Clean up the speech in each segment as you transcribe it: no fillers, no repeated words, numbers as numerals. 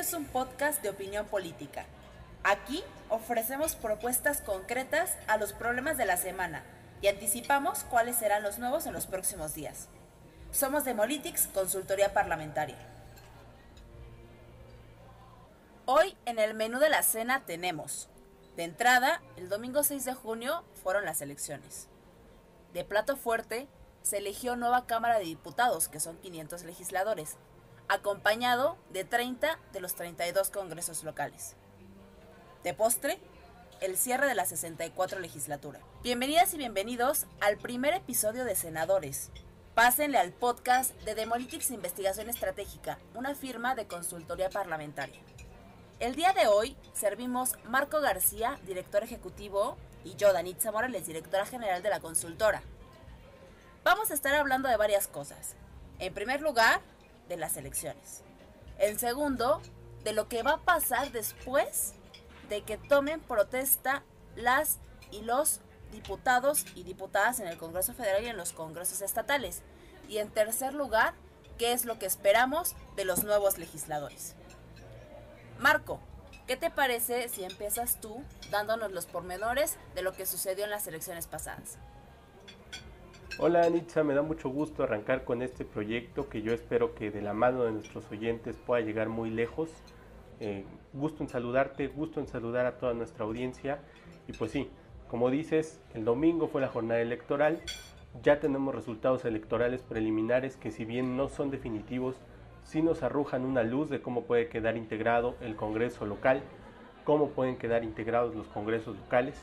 es un podcast de opinión política. Aquí ofrecemos propuestas concretas a los problemas de la semana y anticipamos cuáles serán los nuevos en los próximos días. Somos Demolitics, consultoría parlamentaria. Hoy en el menú de la cena tenemos: de entrada, el domingo 6 de junio fueron las elecciones. De plato fuerte, se eligió nueva Cámara de Diputados, que son 500 legisladores, acompañado de 30 de los 32 congresos locales. De postre, el cierre de la 64 legislatura. Bienvenidas y bienvenidos al primer episodio de Senadores. Pásenle al podcast de Demolitics Investigación Estratégica, una firma de consultoría parlamentaria. El día de hoy servimos Marco García, director ejecutivo, y yo, Danitza Morales, directora general de la consultora. Vamos a estar hablando de varias cosas. En primer lugar, de las elecciones. En segundo, de lo que va a pasar después de que tomen protesta las y los diputados y diputadas en el Congreso Federal y en los congresos estatales. Y en tercer lugar, qué es lo que esperamos de los nuevos legisladores. Marco, ¿qué te parece si empiezas tú dándonos los pormenores de lo que sucedió en las elecciones pasadas? Hola Anitza, me da mucho gusto arrancar con este proyecto que yo espero que de la mano de nuestros oyentes pueda llegar muy lejos. Gusto en saludarte, gusto en saludar a toda nuestra audiencia. Y pues sí, como dices, el domingo fue la jornada electoral. Ya tenemos resultados electorales preliminares que, si bien no son definitivos, sí nos arrojan una luz de cómo puede quedar integrado el Congreso local, cómo pueden quedar integrados los congresos locales.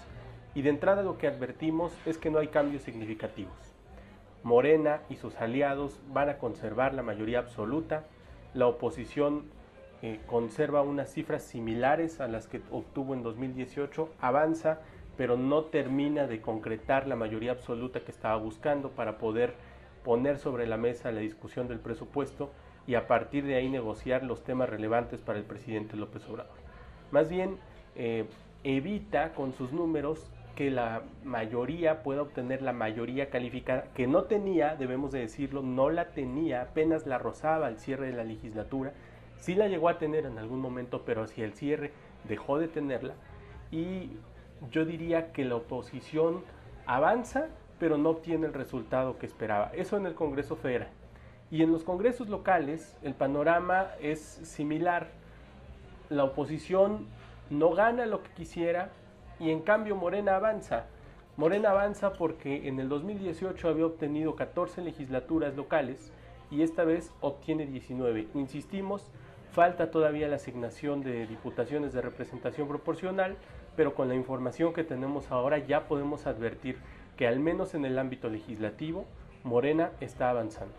Y de entrada lo que advertimos es que no hay cambios significativos. Morena y sus aliados van a conservar la mayoría absoluta. La oposición conserva unas cifras similares a las que obtuvo en 2018, avanza, pero no termina de concretar la mayoría absoluta que estaba buscando para poder poner sobre la mesa la discusión del presupuesto y a partir de ahí negociar los temas relevantes para el presidente López Obrador. Más bien, evita con sus números que la mayoría pueda obtener la mayoría calificada, que no tenía, debemos de decirlo, no la tenía, apenas la rozaba al cierre de la legislatura. Sí la llegó a tener en algún momento, pero hacia el cierre dejó de tenerla. Y yo diría que la oposición avanza, pero no obtiene el resultado que esperaba. Eso en el Congreso Federal. Y en los congresos locales el panorama es similar. La oposición no gana lo que quisiera, y en cambio Morena avanza. Morena avanza porque en el 2018 había obtenido 14 legislaturas locales y esta vez obtiene 19. Insistimos, falta todavía la asignación de diputaciones de representación proporcional, pero con la información que tenemos ahora ya podemos advertir que al menos en el ámbito legislativo Morena está avanzando.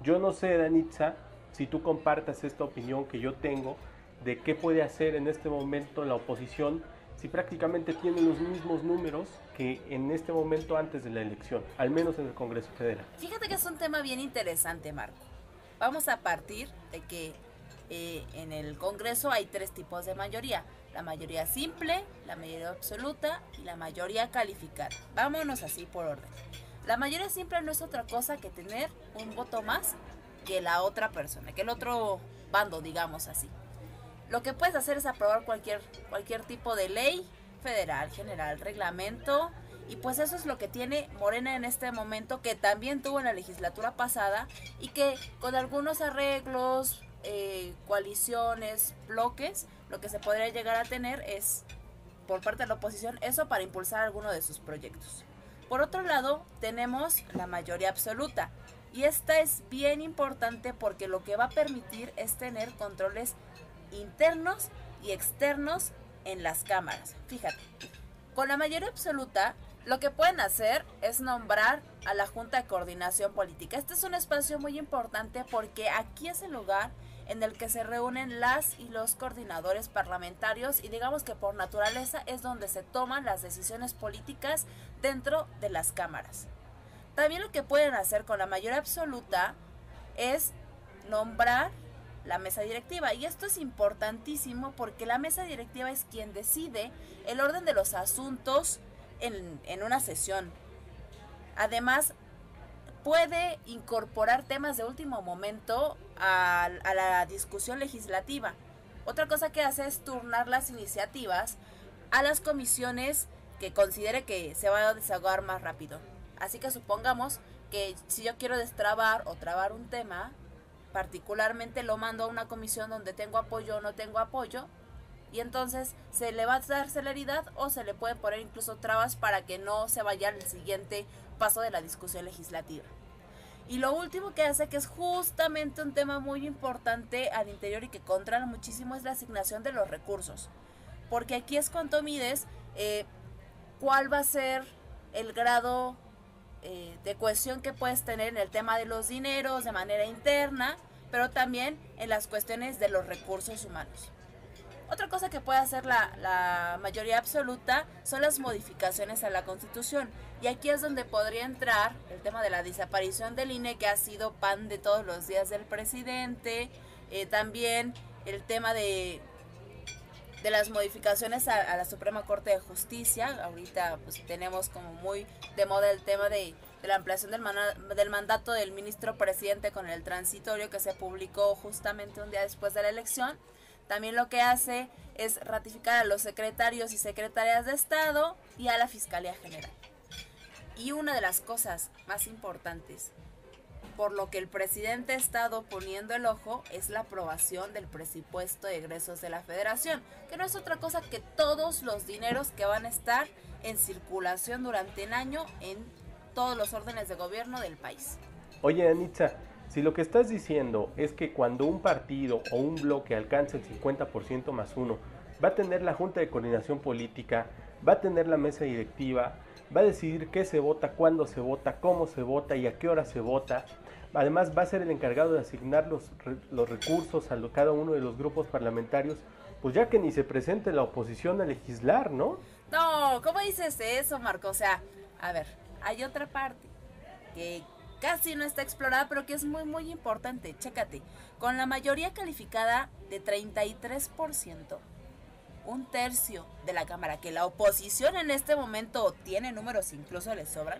Yo no sé, Danitza, si tú compartas esta opinión que yo tengo de qué puede hacer en este momento la oposición si prácticamente tiene los mismos números que en este momento antes de la elección, al menos en el Congreso Federal. Fíjate que es un tema bien interesante, Marco. Vamos a partir de que en el Congreso hay tres tipos de mayoría: la mayoría simple, la mayoría absoluta y la mayoría calificada. Vámonos así por orden. La mayoría simple no es otra cosa que tener un voto más que la otra persona, que el otro bando, digamos así. Lo que puedes hacer es aprobar cualquier tipo de ley federal, general, reglamento, y pues eso es lo que tiene Morena en este momento, que también tuvo en la legislatura pasada y que con algunos arreglos, coaliciones, bloques, lo que se podría llegar a tener es, por parte de la oposición, eso para impulsar alguno de sus proyectos. Por otro lado, tenemos la mayoría absoluta, y esta es bien importante porque lo que va a permitir es tener controles internos y externos en las cámaras. Fíjate, con la mayoría absoluta lo que pueden hacer es nombrar a la Junta de Coordinación Política. Este es un espacio muy importante porque aquí es el lugar en el que se reúnen las y los coordinadores parlamentarios y digamos que por naturaleza es donde se toman las decisiones políticas dentro de las cámaras. También lo que pueden hacer con la mayoría absoluta es nombrar la mesa directiva, y esto es importantísimo porque la mesa directiva es quien decide el orden de los asuntos en una sesión. Además, puede incorporar temas de último momento a la discusión legislativa. Otra cosa que hace es turnar las iniciativas a las comisiones que considere que se van a desahogar más rápido. Así que supongamos que si yo quiero destrabar o trabar un tema, particularmente lo mando a una comisión donde tengo apoyo o no tengo apoyo, y entonces se le va a dar celeridad o se le puede poner incluso trabas para que no se vaya al siguiente paso de la discusión legislativa. Y lo último que hace, que es justamente un tema muy importante al interior y que controla muchísimo, es la asignación de los recursos. Porque aquí es cuando mides cuál va a ser el grado de cohesión que puedes tener en el tema de los dineros de manera interna, pero también en las cuestiones de los recursos humanos. Otra cosa que puede hacer la mayoría absoluta son las modificaciones a la Constitución. Y aquí es donde podría entrar el tema de la desaparición del INE, que ha sido pan de todos los días del presidente. También el tema de las modificaciones a la Suprema Corte de Justicia. Ahorita pues tenemos como muy de moda el tema de la ampliación del mandato del ministro presidente con el transitorio, que se publicó justamente un día después de la elección. También lo que hace es ratificar a los secretarios y secretarias de Estado y a la Fiscalía General. Y una de las cosas más importantes por lo que el presidente ha estado poniendo el ojo es la aprobación del presupuesto de egresos de la Federación, que no es otra cosa que todos los dineros que van a estar en circulación durante el año en todos los órdenes de gobierno del país. Oye, Anitza, si lo que estás diciendo es que cuando un partido o un bloque alcance el 50% más uno, va a tener la Junta de Coordinación Política, va a tener la mesa directiva, va a decidir qué se vota, cuándo se vota, cómo se vota y a qué hora se vota. Además va a ser el encargado de asignar los recursos a cada uno de los grupos parlamentarios, pues ya que ni se presente la oposición a legislar, ¿no? No, ¿cómo dices eso, Marco? O sea, a ver, hay otra parte que casi no está explorada, pero que es muy, muy importante. Chécate, con la mayoría calificada de 33%, un tercio de la Cámara, que la oposición en este momento tiene números, incluso les sobran,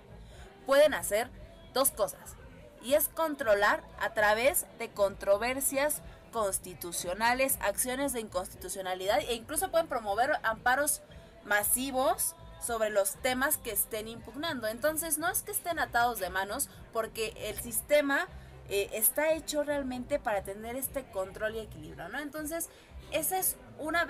pueden hacer dos cosas. Y es controlar a través de controversias constitucionales, acciones de inconstitucionalidad, e incluso pueden promover amparos masivos sobre los temas que estén impugnando. Entonces no es que estén atados de manos, porque el sistema está hecho realmente para tener este control y equilibrio, ¿no? Entonces esa es una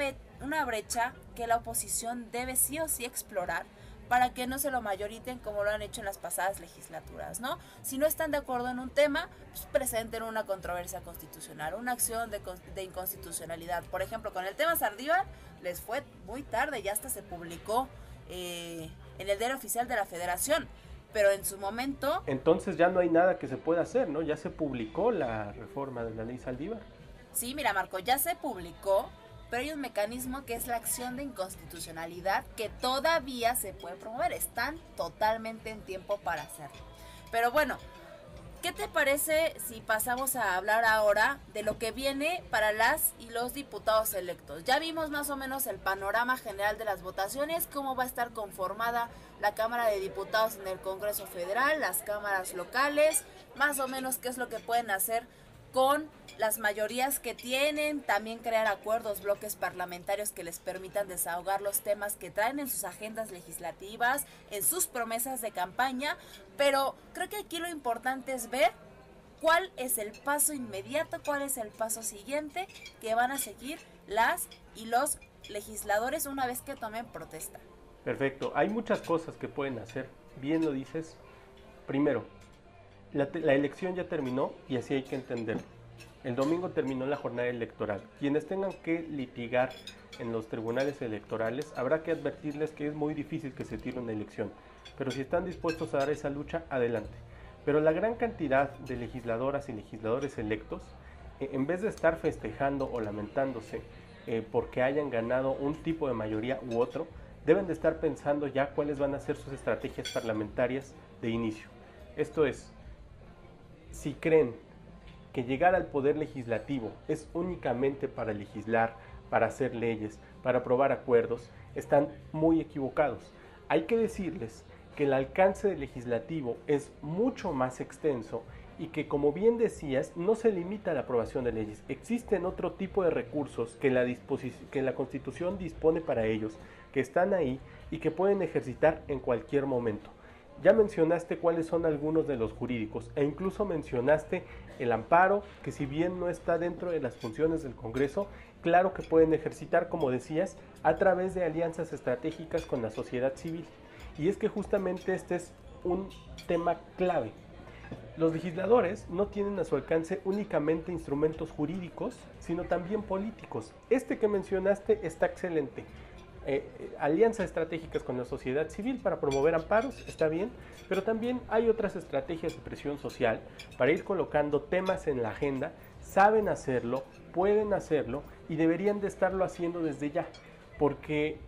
brecha que la oposición debe sí o sí explorar, para que no se lo mayoriten como lo han hecho en las pasadas legislaturas, ¿no? Si no están de acuerdo en un tema, pues presenten una controversia constitucional, una acción de inconstitucionalidad. Por ejemplo, con el tema Saldívar, les fue muy tarde, ya hasta se publicó en el diario oficial de la Federación, pero en su momento... Entonces ya no hay nada que se pueda hacer, ¿no? Ya se publicó la reforma de la ley Saldívar. Sí, mira, Marco, ya se publicó, pero hay un mecanismo que es la acción de inconstitucionalidad que todavía se puede promover. Están totalmente en tiempo para hacerlo. Pero bueno, ¿qué te parece si pasamos a hablar ahora de lo que viene para las y los diputados electos? Ya vimos más o menos el panorama general de las votaciones, cómo va a estar conformada la Cámara de Diputados en el Congreso Federal, las cámaras locales, más o menos qué es lo que pueden hacer con las mayorías que tienen, también crear acuerdos, bloques parlamentarios que les permitan desahogar los temas que traen en sus agendas legislativas, en sus promesas de campaña, pero creo que aquí lo importante es ver cuál es el paso inmediato, cuál es el paso siguiente que van a seguir las y los legisladores una vez que tomen protesta. Perfecto, hay muchas cosas que pueden hacer, bien lo dices. Primero, la elección ya terminó y así hay que entenderlo. El domingo terminó la jornada electoral. Quienes tengan que litigar en los tribunales electorales, habrá que advertirles que es muy difícil que se tire una elección. Pero si están dispuestos a dar esa lucha, adelante. Pero la gran cantidad de legisladoras y legisladores electos, en vez de estar festejando o lamentándose porque hayan ganado un tipo de mayoría u otro, deben de estar pensando ya cuáles van a ser sus estrategias parlamentarias de inicio. Esto es, si creen que llegar al poder legislativo es únicamente para legislar, para hacer leyes, para aprobar acuerdos, están muy equivocados. Hay que decirles que el alcance del legislativo es mucho más extenso y que, como bien decías, no se limita a la aprobación de leyes. Existen otro tipo de recursos que la Constitución dispone para ellos, que están ahí y que pueden ejercitar en cualquier momento. Ya mencionaste cuáles son algunos de los jurídicos e incluso mencionaste el amparo, que si bien no está dentro de las funciones del Congreso, claro que pueden ejercitar, como decías, a través de alianzas estratégicas con la sociedad civil. Y es que justamente este es un tema clave. Los legisladores no tienen a su alcance únicamente instrumentos jurídicos, sino también políticos. Este que mencionaste está excelente. Alianzas estratégicas con la sociedad civil para promover amparos, está bien, pero también hay otras estrategias de presión social para ir colocando temas en la agenda. Saben hacerlo, pueden hacerlo y deberían de estarlo haciendo desde ya, porque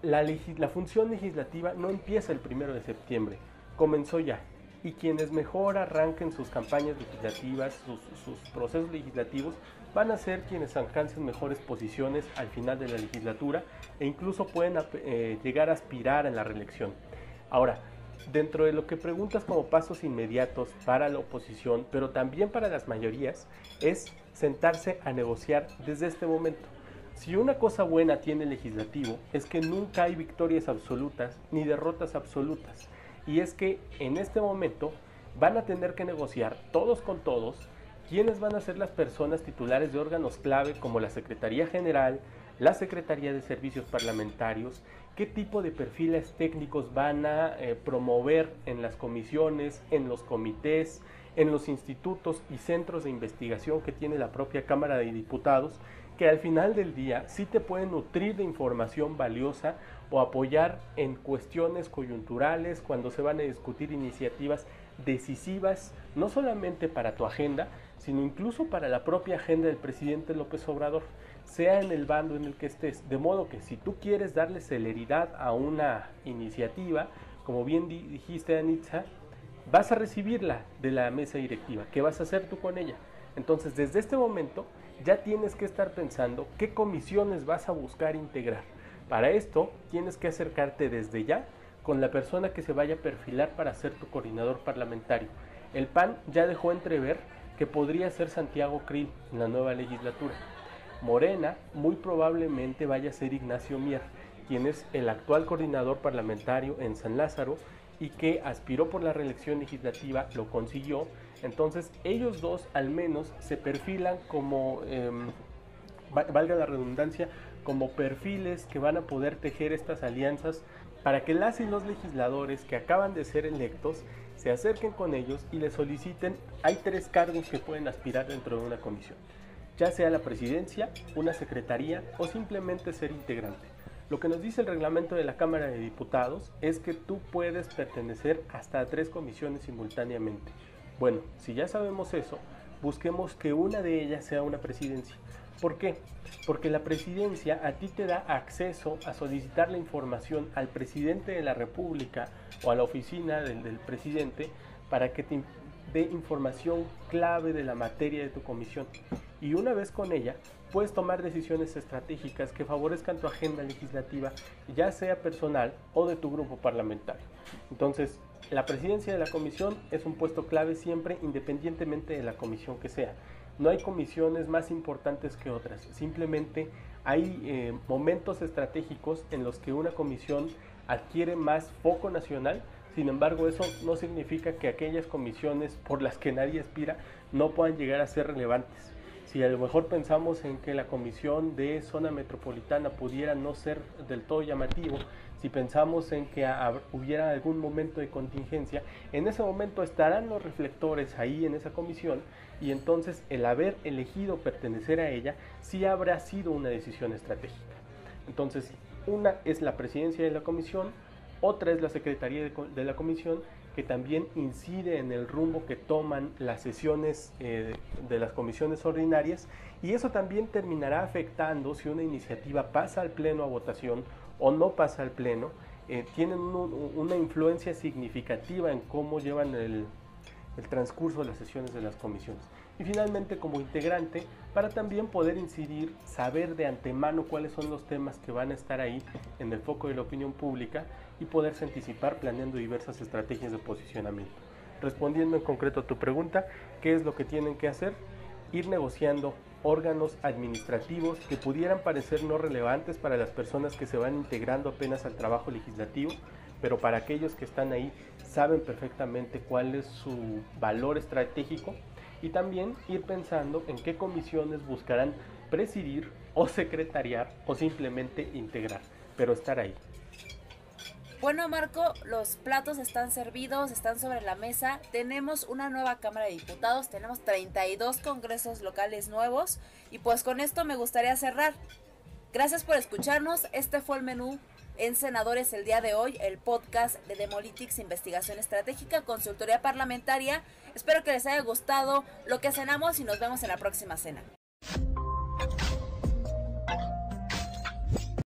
la función legislativa no empieza el 1 de septiembre, comenzó ya. Y quienes mejor arranquen sus campañas legislativas, sus procesos legislativos, van a ser quienes alcancen mejores posiciones al final de la legislatura e incluso pueden llegar a aspirar en la reelección. Ahora, dentro de lo que preguntas como pasos inmediatos para la oposición, pero también para las mayorías, es sentarse a negociar desde este momento. Si una cosa buena tiene el legislativo es que nunca hay victorias absolutas ni derrotas absolutas. Y es que en este momento van a tener que negociar todos con todos quiénes van a ser las personas titulares de órganos clave como la Secretaría General, la Secretaría de Servicios Parlamentarios, qué tipo de perfiles técnicos van a promover en las comisiones, en los comités, en los institutos y centros de investigación que tiene la propia Cámara de Diputados, que al final del día sí te pueden nutrir de información valiosa o apoyar en cuestiones coyunturales cuando se van a discutir iniciativas decisivas, no solamente para tu agenda, sino incluso para la propia agenda del presidente López Obrador, sea en el bando en el que estés. De modo que si tú quieres darle celeridad a una iniciativa, como bien dijiste, Anitza, vas a recibirla de la mesa directiva. ¿Qué vas a hacer tú con ella? Entonces, desde este momento, ya tienes que estar pensando qué comisiones vas a buscar integrar. Para esto, tienes que acercarte desde ya con la persona que se vaya a perfilar para ser tu coordinador parlamentario. El PAN ya dejó entrever que podría ser Santiago Krill en la nueva legislatura. Morena muy probablemente vaya a ser Ignacio Mier, quien es el actual coordinador parlamentario en San Lázaro y que aspiró por la reelección legislativa, lo consiguió. Entonces ellos dos al menos se perfilan como, valga la redundancia, como perfiles que van a poder tejer estas alianzas para que las y los legisladores que acaban de ser electos se acerquen con ellos y les soliciten. Hay 3 cargos que pueden aspirar dentro de una comisión, ya sea la presidencia, una secretaría o simplemente ser integrante. Lo que nos dice el reglamento de la Cámara de Diputados es que tú puedes pertenecer hasta a 3 comisiones simultáneamente. Bueno, si ya sabemos eso, busquemos que una de ellas sea una presidencia. ¿Por qué? Porque la presidencia a ti te da acceso a solicitar la información al presidente de la República o a la oficina del presidente para que te dé información clave de la materia de tu comisión. Y una vez con ella, puedes tomar decisiones estratégicas que favorezcan tu agenda legislativa, ya sea personal o de tu grupo parlamentario. Entonces, la presidencia de la comisión es un puesto clave siempre, independientemente de la comisión que sea. No hay comisiones más importantes que otras, simplemente hay momentos estratégicos en los que una comisión adquiere más foco nacional. Sin embargo, eso no significa que aquellas comisiones por las que nadie aspira no puedan llegar a ser relevantes. Si a lo mejor pensamos en que la comisión de zona metropolitana pudiera no ser del todo llamativo, si pensamos en que hubiera algún momento de contingencia, en ese momento estarán los reflectores ahí en esa comisión y entonces el haber elegido pertenecer a ella sí habrá sido una decisión estratégica. Entonces, una es la presidencia de la comisión, otra es la secretaría de la comisión, que también incide en el rumbo que toman las sesiones de las comisiones ordinarias, y eso también terminará afectando si una iniciativa pasa al pleno a votación o no pasa al pleno. Tienen una influencia significativa en cómo llevan el transcurso de las sesiones de las comisiones. Y finalmente, como integrante, para también poder incidir, saber de antemano cuáles son los temas que van a estar ahí en el foco de la opinión pública y poderse anticipar planeando diversas estrategias de posicionamiento. respondiendo en concreto a tu pregunta, ¿qué es lo que tienen que hacer? Ir negociando órganos administrativos que pudieran parecer no relevantes para las personas que se van integrando apenas al trabajo legislativo, pero para aquellos que están ahí saben perfectamente cuál es su valor estratégico, y también ir pensando en qué comisiones buscarán presidir o secretariar o simplemente integrar, pero estar ahí. Bueno, Marco, los platos están servidos, están sobre la mesa. Tenemos una nueva Cámara de Diputados, tenemos 32 congresos locales nuevos y pues con esto me gustaría cerrar. Gracias por escucharnos. Este fue el menú en Senadores el día de hoy, el podcast de Demolitics, Investigación Estratégica, Consultoría Parlamentaria. Espero que les haya gustado lo que cenamos y nos vemos en la próxima cena.